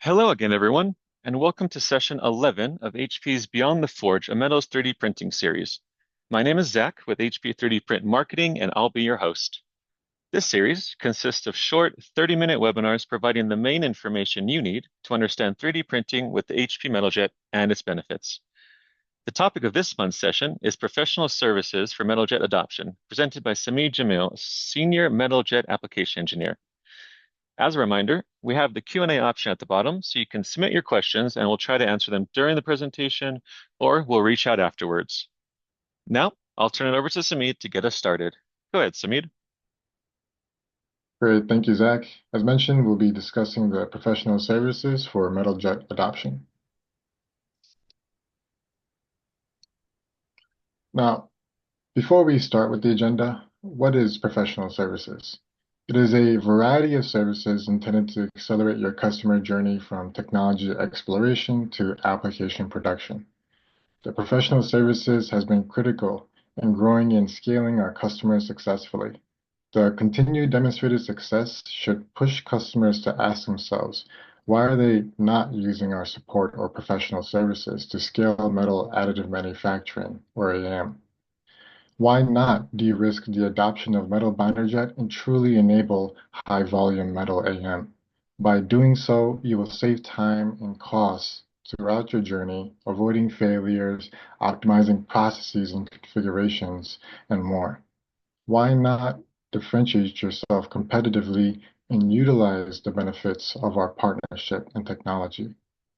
Hello again, everyone, and welcome to session 11 of HP's Beyond the Forge, a Metals 3D printing series. My name is Zach with HP 3D Print Marketing, and I'll be your host. This series consists of short 30-minute webinars providing the main information you need to understand 3D printing with the HP MetalJet and its benefits. The topic of this month's session is Professional Services for MetalJet Adoption, presented by Samid Jamil, Senior MetalJet Application Engineer. As a reminder, we have the Q&A option at the bottom, so you can submit your questions and we'll try to answer them during the presentation, or we'll reach out afterwards. Now, I'll turn it over to Samid to get us started. Go ahead, Samid. Great, thank you, Zach. As mentioned, we'll be discussing the professional services for metal jet adoption. Now, before we start with the agenda, what is professional services? It is a variety of services intended to accelerate your customer journey from technology exploration to application production. The professional services has been critical in growing and scaling our customers successfully. The continued demonstrated success should push customers to ask themselves, why are they not using our support or professional services to scale metal additive manufacturing, or AM? Why not de-risk the adoption of metal binder jet and truly enable high-volume metal AM? By doing so, you will save time and costs throughout your journey, avoiding failures, optimizing processes and configurations, and more. Why not differentiate yourself competitively and utilize the benefits of our partnership and technology?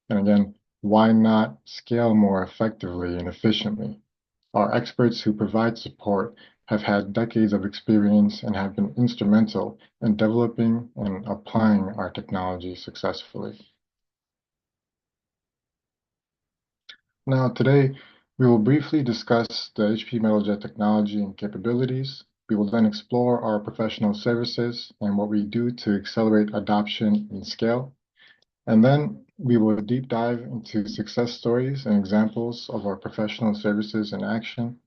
And again, why not scale more effectively and efficiently? Our experts who provide support have had decades of experience and have been instrumental in developing and applying our technology successfully. Now, today, we will briefly discuss the HP MetalJet technology and capabilities. We will then explore our professional services and what we do to accelerate adoption and scale. And then we will deep dive into success stories and examples of our professional services in action.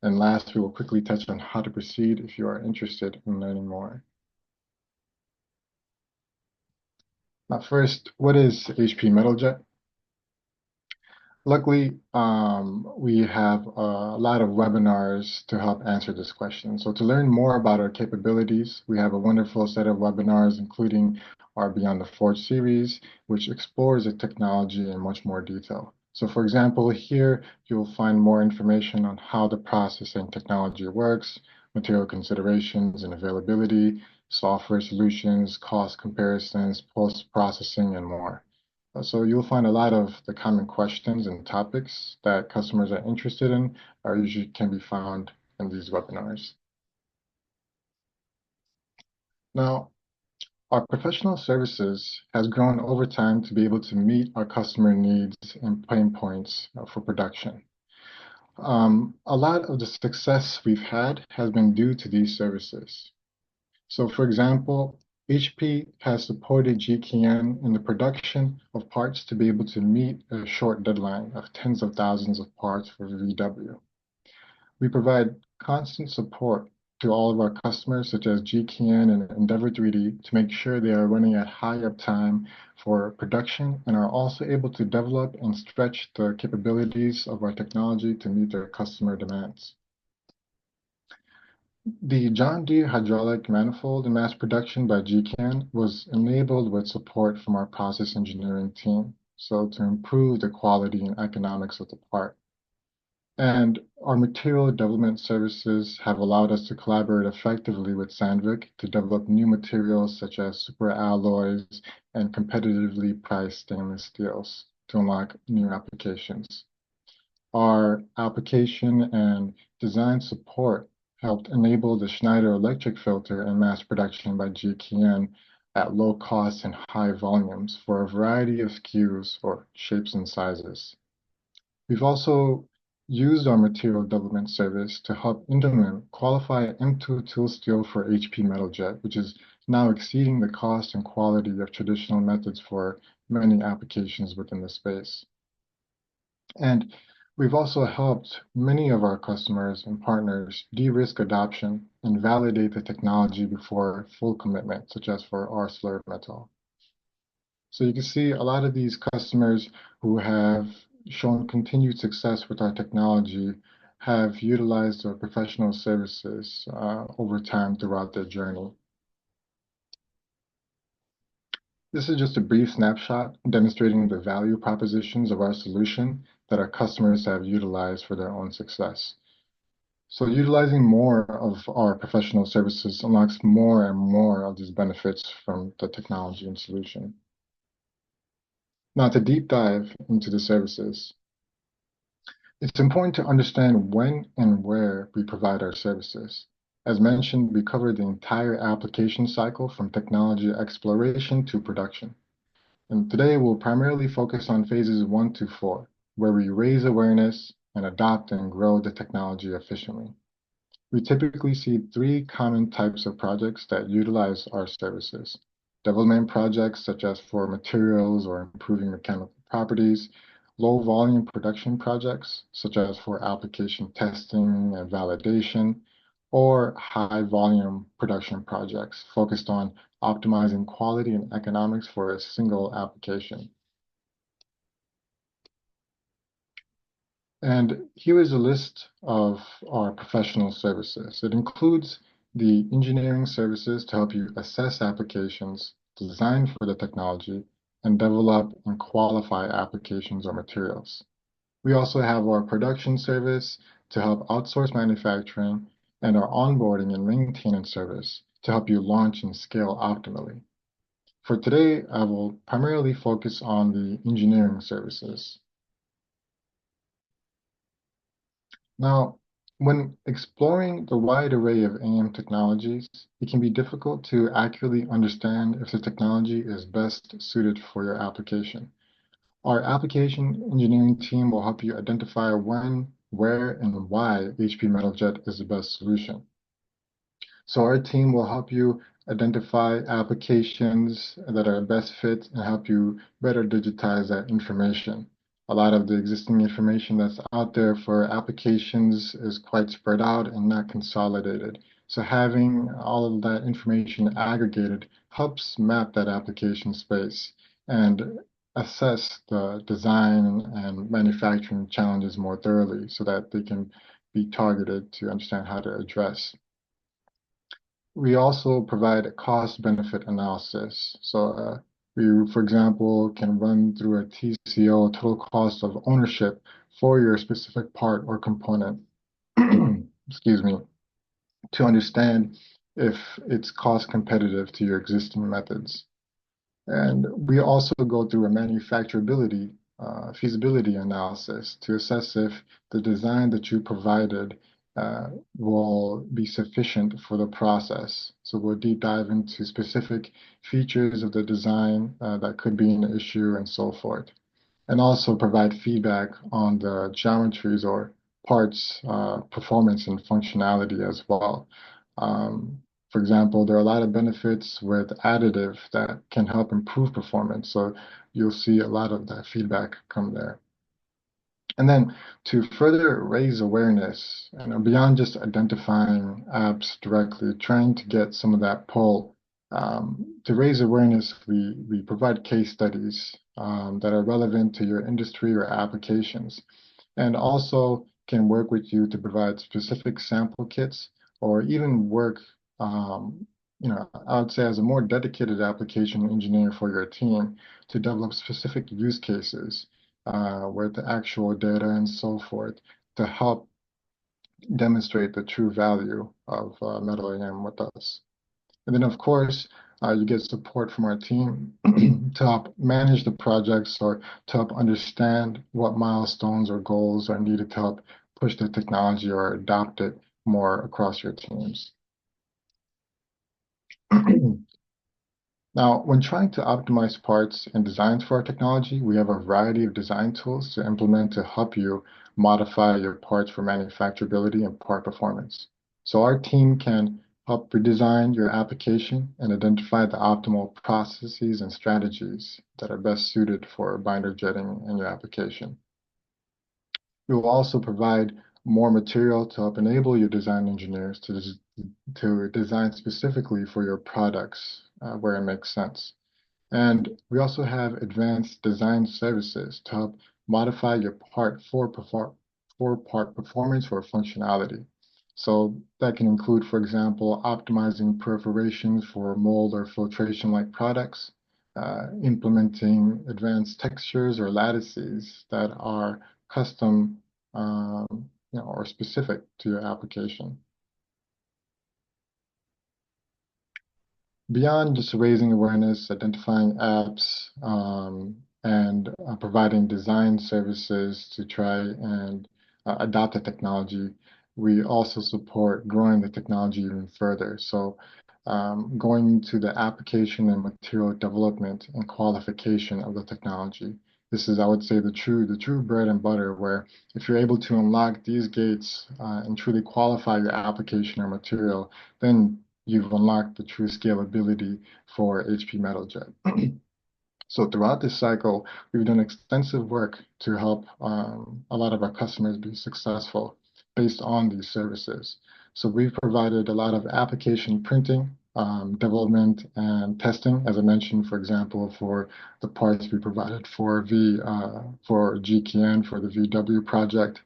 And last, we will quickly touch on how to proceed if you are interested in learning more. Now, first, what is HP MetalJet? Luckily, we have a lot of webinars to help answer this question. So to learn more about our capabilities, we have a wonderful set of webinars, including our Beyond the Forge series, which explores the technology in much more detail. So for example, here you'll find more information on how the processing technology works, material considerations and availability, software solutions, cost comparisons, post-processing, and more. So you'll find a lot of the common questions and topics that customers are interested in are usually can be found in these webinars. Now, our professional services has grown over time to be able to meet our customer needs and pain points for production. A lot of the success we've had has been due to these services. So for example, HP has supported GKN in the production of parts to be able to meet a short deadline of tens of thousands of parts for VW. We provide constant support to all of our customers, such as GKN and Endeavor 3D, to make sure they are running at high uptime for production and are also able to develop and stretch the capabilities of our technology to meet their customer demands. The John Deere hydraulic manifold in mass production by GKN was enabled with support from our process engineering team, so to improve the quality and economics of the part. And our material development services have allowed us to collaborate effectively with Sandvik to develop new materials such as super alloys and competitively priced stainless steels to unlock new applications. Our application and design support helped enable the Schneider electric filter in mass production by GKN at low cost and high volumes for a variety of SKUs or shapes and sizes. We've also used our material development service to help Indelman qualify M2 tool steel for HP MetalJet, which is now exceeding the cost and quality of traditional methods for many applications within the space. And we've also helped many of our customers and partners de-risk adoption and validate the technology before full commitment, such as for ArcelorMittal. So you can see a lot of these customers who have shown continued success with our technology have utilized our professional services over time throughout their journey. This is just a brief snapshot demonstrating the value propositions of our solution that our customers have utilized for their own success. So utilizing more of our professional services unlocks more and more of these benefits from the technology and solution. Now, to deep dive into the services, it's important to understand when and where we provide our services. As mentioned, we cover the entire application cycle from technology exploration to production. And today we'll primarily focus on phases 1 to 4, where we raise awareness and adopt and grow the technology efficiently. We typically see three common types of projects that utilize our services. Development projects, such as for materials or improving mechanical properties, low volume production projects, such as for application testing and validation, or high volume production projects focused on optimizing quality and economics for a single application. And here is a list of our professional services. It includes the engineering services to help you assess applications, design for the technology, and develop and qualify applications or materials. We also have our production service to help outsource manufacturing and our onboarding and maintenance service to help you launch and scale optimally. For today, I will primarily focus on the engineering services. Now, when exploring the wide array of AM technologies, it can be difficult to accurately understand if the technology is best suited for your application. Our application engineering team will help you identify when, where, and why HP Metal Jet is the best solution. So our team will help you identify applications that are best fit and help you better digitize that information. A lot of the existing information that's out there for applications is quite spread out and not consolidated. So having all of that information aggregated helps map that application space and assess the design and manufacturing challenges more thoroughly so that they can be targeted to understand how to address. We also provide a cost-benefit analysis. So we, for example, can run through a TCO, total cost of ownership, for your specific part or component, excuse me, to understand if it's cost competitive to your existing methods. And we also go through a manufacturability feasibility analysis to assess if the design that you provided will be sufficient for the process. So we'll deep dive into specific features of the design that could be an issue and so forth. And also provide feedback on the geometries or parts performance and functionality as well. For example, there are a lot of benefits with additive that can help improve performance. So you'll see a lot of that feedback come there. And then to further raise awareness, beyond just identifying apps directly, trying to get some of that pull, to raise awareness, we provide case studies that are relevant to your industry or applications, and also can work with you to provide specific sample kits or even work, I would say as a more dedicated application engineer for your team to develop specific use cases with the actual data and so forth to help demonstrate the true value of Metal AM with us. And then, of course, you get support from our team to help manage the projects or to help understand what milestones or goals are needed to help push the technology or adopt it more across your teams. Now, when trying to optimize parts and designs for our technology, we have a variety of design tools to implement to help you modify your parts for manufacturability and part performance. So our team can help redesign your application and identify the optimal processes and strategies that are best suited for binder jetting in your application. We will also provide more material to help enable your design engineers to design specifically for your products where it makes sense. And we also have advanced design services to help modify your part for part performance or functionality. So that can include, for example, optimizing perforations for mold or filtration-like products, implementing advanced textures or lattices that are custom, or specific to your application. Beyond just raising awareness, identifying apps, and providing design services to try and adopt the technology, we also support growing the technology even further. So, going into the application and material development and qualification of the technology. This is, I would say, the true bread and butter, where if you're able to unlock these gates and truly qualify your application or material, then you've unlocked the true scalability for HP Metaljet. So throughout this cycle, we've done extensive work to help a lot of our customers be successful based on these services. So we've provided a lot of application printing, development, and testing. As I mentioned, for example, for the parts we provided for GKN for the VW project,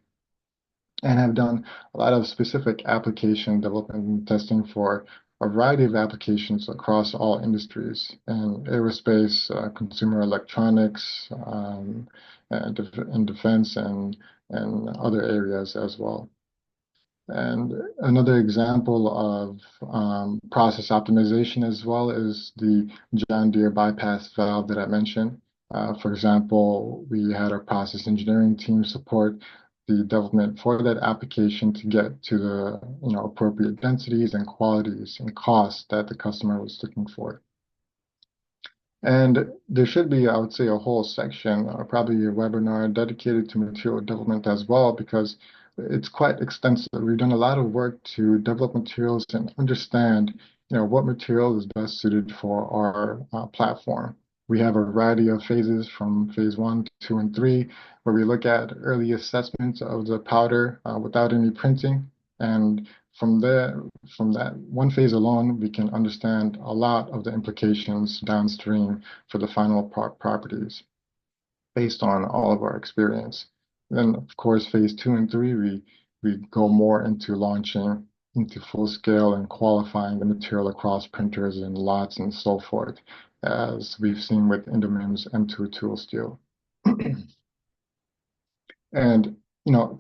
and have done a lot of specific application development and testing for a variety of applications across all industries in aerospace, consumer electronics, and defense and other areas as well. And another example of process optimization as well is the John Deere bypass valve that I mentioned. For example, we had our process engineering team support the development for that application to get to the appropriate densities and qualities and costs that the customer was looking for. And there should be, I would say, a whole section or probably a webinar dedicated to material development as well, because it's quite extensive. We've done a lot of work to develop materials and understand, what material is best suited for our platform. We have a variety of phases from phase 1, 2, and 3, where we look at early assessments of the powder without any printing. And from there, from that one phase alone, we can understand a lot of the implications downstream for the final properties based on all of our experience. Then, of course, phase 2 and 3, we go more into launching into full scale and qualifying the material across printers and lots and so forth, as we've seen with Indomim's M2 tool steel. And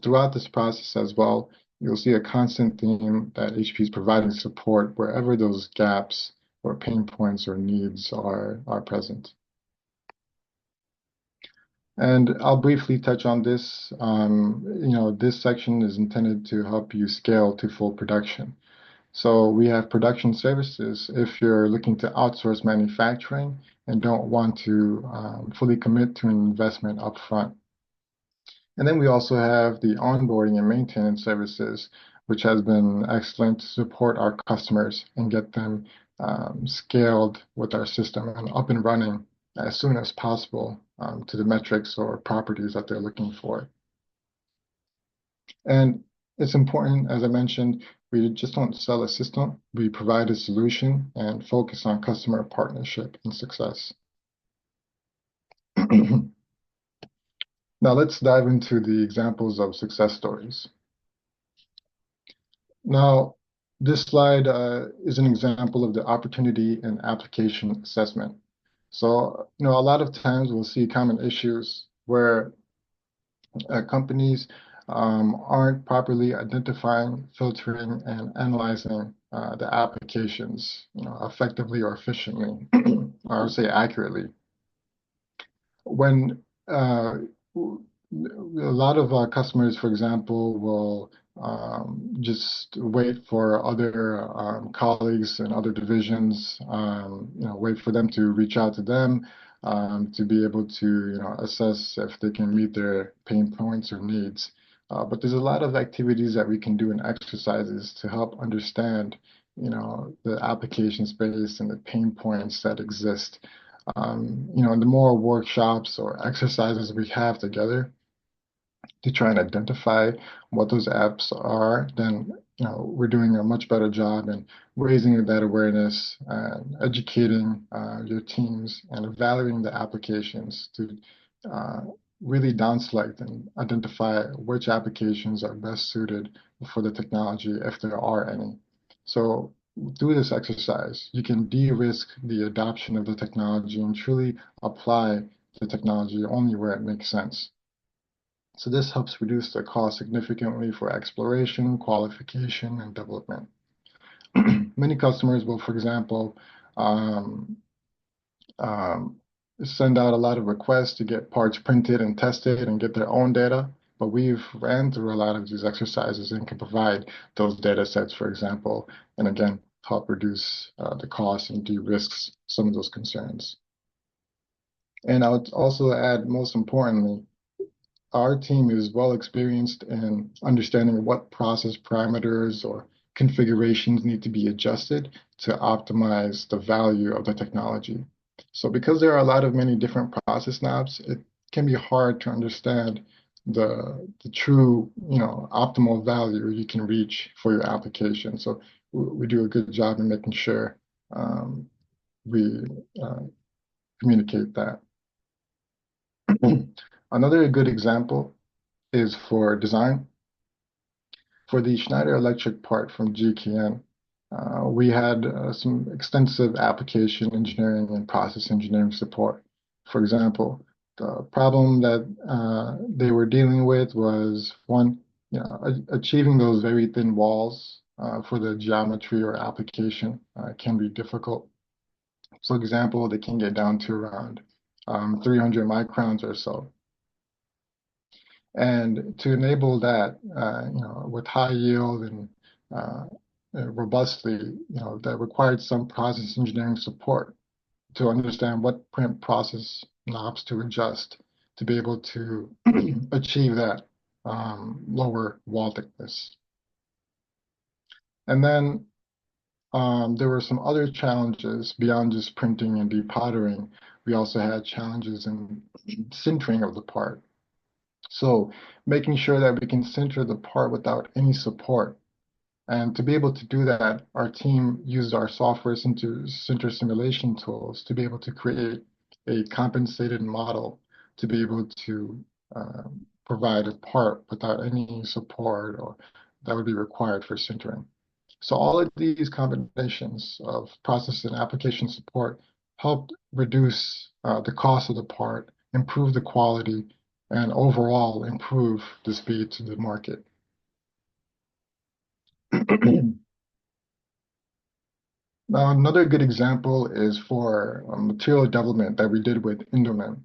throughout this process as well, you'll see a constant theme that HP is providing support wherever those gaps or pain points or needs are present. And I'll briefly touch on this. This section is intended to help you scale to full production. So we have production services if you're looking to outsource manufacturing and don't want to fully commit to an investment upfront. And then we also have the onboarding and maintenance services, which has been excellent to support our customers and get them scaled with our system and up and running as soon as possible to the metrics or properties that they're looking for. And it's important, as I mentioned, we just don't sell a system, we provide a solution and focus on customer partnership and success. Now let's dive into the examples of success stories. Now, this slide is an example of the opportunity and application assessment. So, a lot of times we'll see common issues where companies aren't properly identifying, filtering, and analyzing the applications, effectively or efficiently, or I would say accurately. When a lot of our customers, for example, will just wait for other colleagues and other divisions, wait for them to reach out to them to be able to, assess if they can meet their pain points or needs. But there's a lot of activities that we can do and exercises to help understand, the application space and the pain points that exist. And the more workshops or exercises we have together to try and identify what those apps are, then we're doing a much better job in raising that awareness and educating your teams and evaluating the applications to uh, really down select and identify which applications are best suited for the technology, if there are any. So through this exercise, you can de-risk the adoption of the technology and truly apply the technology only where it makes sense. So this helps reduce the cost significantly for exploration, qualification, and development. Many customers will, for example, um, um, send out a lot of requests to get parts printed and tested and get their own data. But we've ran through a lot of these exercises and can provide those data sets, for example, and again, help reduce the cost and de-risks some of those concerns. And I would also add, most importantly, our team is well experienced in understanding what process parameters or configurations need to be adjusted to optimize the value of the technology. So because there are a lot of many different process knobs, it can be hard to understand the true, optimal value you can reach for your application. So we do a good job in making sure um, we uh, communicate that. Another good example is for design. For the Schneider Electric part from GKN, we had some extensive application engineering and process engineering support. For example, the problem that they were dealing with was one, achieving those very thin walls for the geometry or application can be difficult. For example, they can get down to around 300 microns or so. And to enable that, with high yield and uh, robustly, that required some process engineering support to understand what print process knobs to adjust to be able to achieve that lower wall thickness. And then there were some other challenges beyond just printing and depottering. We also had challenges in sintering of the part. So making sure that we can center the part without any support. And to be able to do that, our team used our software center simulation tools to be able to create a compensated model to be able to provide a part without any support or that would be required for sintering. So all of these combinations of process and application support helped reduce the cost of the part, improve the quality, and overall improve the speed to the market. Now, another good example is for material development that we did with Indoman.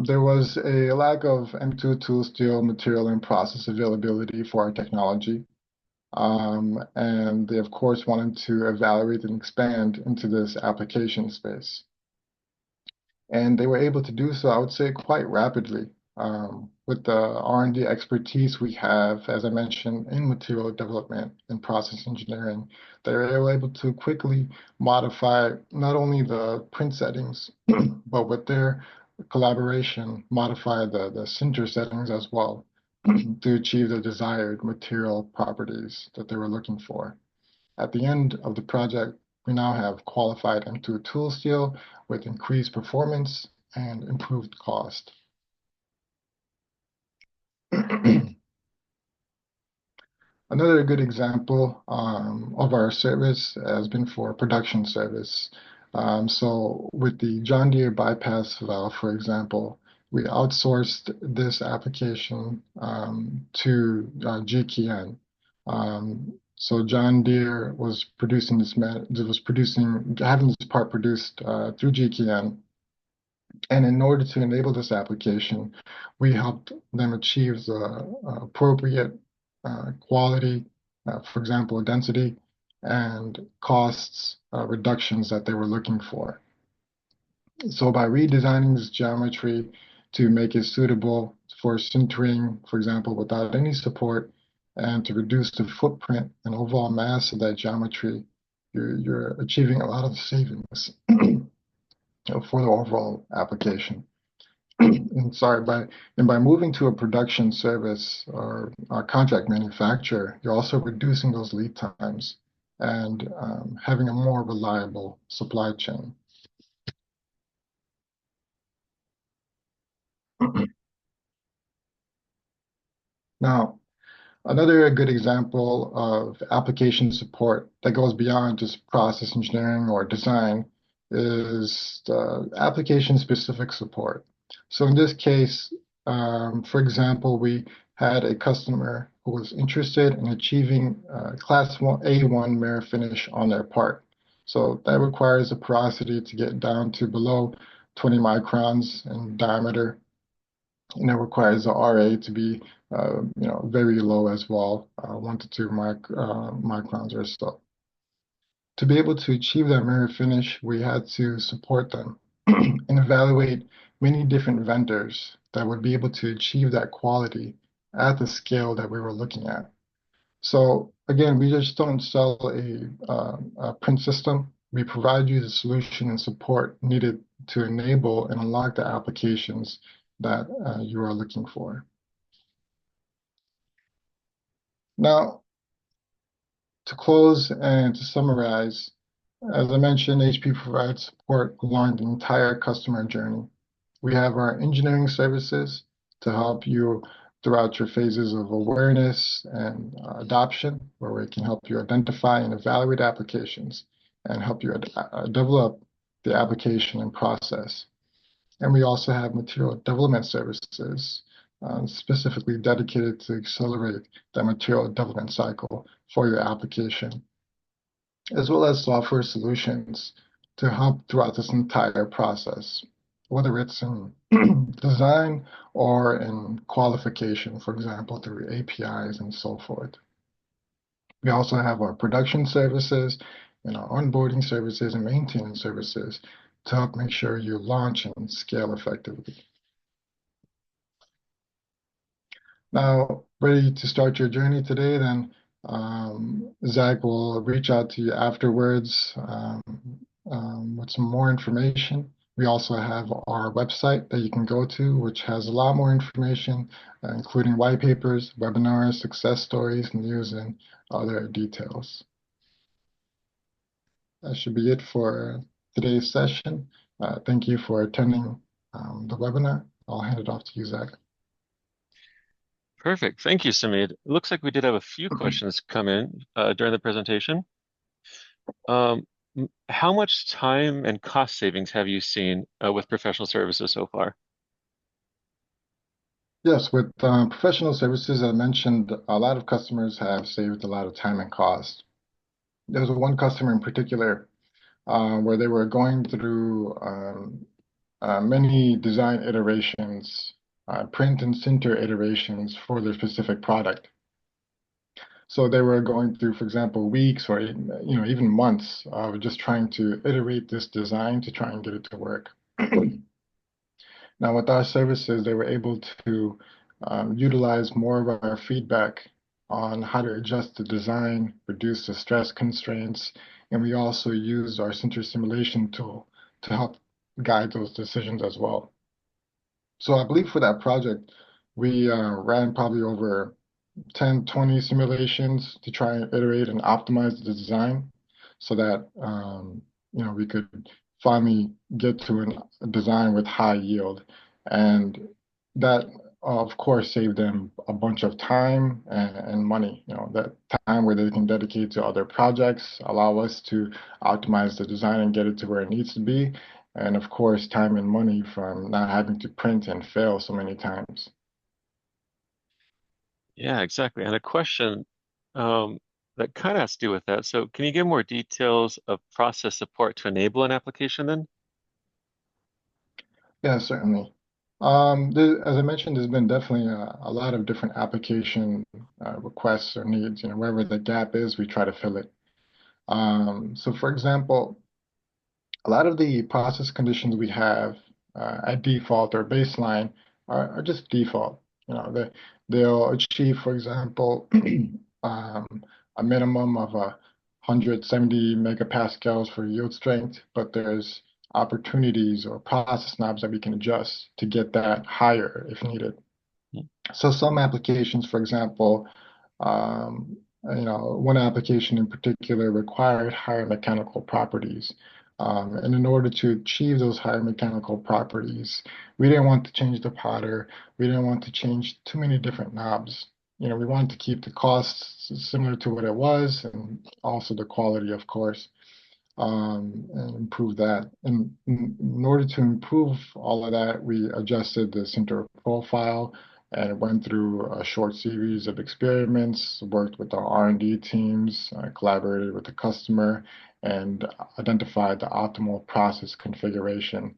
There was a lack of M2 tool steel material and process availability for our technology. And they, of course, wanted to evaluate and expand into this application space. And they were able to do so, I would say, quite rapidly. With the R&D expertise we have, as I mentioned, in material development and process engineering, they were able to quickly modify not only the print settings, but with their collaboration, modify the sinter settings as well to achieve the desired material properties that they were looking for. At the end of the project, we now have qualified M2 tool steel with increased performance and improved cost. Another good example of our service has been for production service. So with the John Deere bypass valve, for example, we outsourced this application to GKN. So John Deere was producing having this part produced through GKN. And in order to enable this application, we helped them achieve the appropriate quality, for example, density and costs reductions that they were looking for. So by redesigning this geometry to make it suitable for sintering, for example, without any support, and to reduce the footprint and overall mass of that geometry, you're achieving a lot of savings for the overall application. and sorry, by moving to a production service or a contract manufacturer, you're also reducing those lead times and having a more reliable supply chain. Now, another good example of application support that goes beyond just process engineering or design is the application-specific support. So in this case, for example, we had a customer who was interested in achieving Class 1, A1 mirror finish on their part. So that requires a porosity to get down to below 20 microns in diameter, and it requires the RA to be very low as well, 1 to 2 microns or so. To be able to achieve that mirror finish, we had to support them and evaluate many different vendors that would be able to achieve that quality at the scale that we were looking at. So again, we just don't sell a print system. We provide you the solution and support needed to enable and unlock the applications that you are looking for. Now, to close and to summarize, as I mentioned, HP provides support along the entire customer journey. We have our engineering services to help you throughout your phases of awareness and adoption, where we can help you identify and evaluate applications and help you develop the application and process. And we also have material development services specifically dedicated to accelerate the material development cycle for your application, as well as software solutions to help throughout this entire process, whether it's in design or in qualification, for example, through APIs and so forth. We also have our production services and our onboarding services and maintenance services to help make sure you launch and scale effectively. Now, ready to start your journey today, then Zach will reach out to you afterwards with some more information. We also have our website that you can go to, which has a lot more information, including white papers, webinars, success stories, news, and other details. That should be it for today's session. Thank you for attending the webinar. I'll hand it off to you, Zach. Perfect. Thank you, Samid. It looks like we did have a few questions come in during the presentation. How much time and cost savings have you seen with professional services so far? Yes, with professional services, I mentioned a lot of customers have saved a lot of time and cost. There was one customer in particular where they were going through many design iterations, print and sinter iterations for their specific product. So they were going through, for example, weeks or even months of just trying to iterate this design to try and get it to work. Now, with our services, they were able to utilize more of our feedback on how to adjust the design, reduce the stress constraints, and we also used our sinter simulation tool to help guide those decisions as well. So I believe for that project, we ran probably over 10, 20 simulations to try and iterate and optimize the design so that we could finally get to a design with high yield. And that, of course, saved them a bunch of time and money. That time where they can dedicate to other projects, allow us to optimize the design and get it to where it needs to be. And of course, time and money from not having to print and fail so many times. Yeah, exactly. And a question that kind of has to do with that. So, can you give more details of process support to enable an application then? Yeah, certainly. As I mentioned, there's been definitely a lot of different application requests or needs. Wherever the gap is, we try to fill it. So, for example, a lot of the process conditions we have at default or baseline are just default. They'll achieve, for example, um, a minimum of 170 megapascals for yield strength, but there's opportunities or process knobs that we can adjust to get that higher if needed. Mhm. So some applications, for example, one application in particular required higher mechanical properties. And in order to achieve those higher mechanical properties, we didn't want to change the powder. We didn't want to change too many different knobs. We wanted to keep the costs similar to what it was and also the quality, of course, and improve that. And in order to improve all of that, we adjusted the sinter profile and went through a short series of experiments, worked with our R&D teams, collaborated with the customer, and identified the optimal process configuration,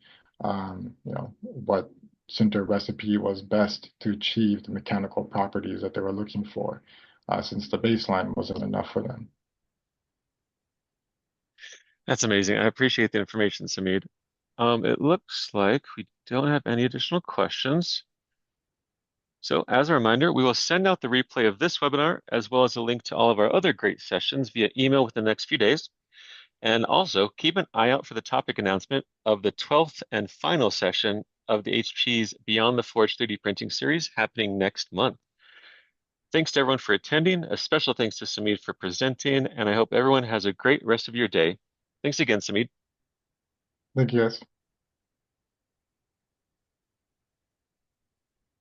what sinter recipe was best to achieve the mechanical properties that they were looking for, since the baseline wasn't enough for them. That's amazing. I appreciate the information, Samid. It looks like we don't have any additional questions. So as a reminder, we will send out the replay of this webinar as well as a link to all of our other great sessions via email within the next few days. And also keep an eye out for the topic announcement of the 12th and final session of the HP's Beyond the Forge 3D printing series happening next month. Thanks to everyone for attending. A special thanks to Samid for presenting, and I hope everyone has a great rest of your day. Thanks again, Samid. Thank you, guys.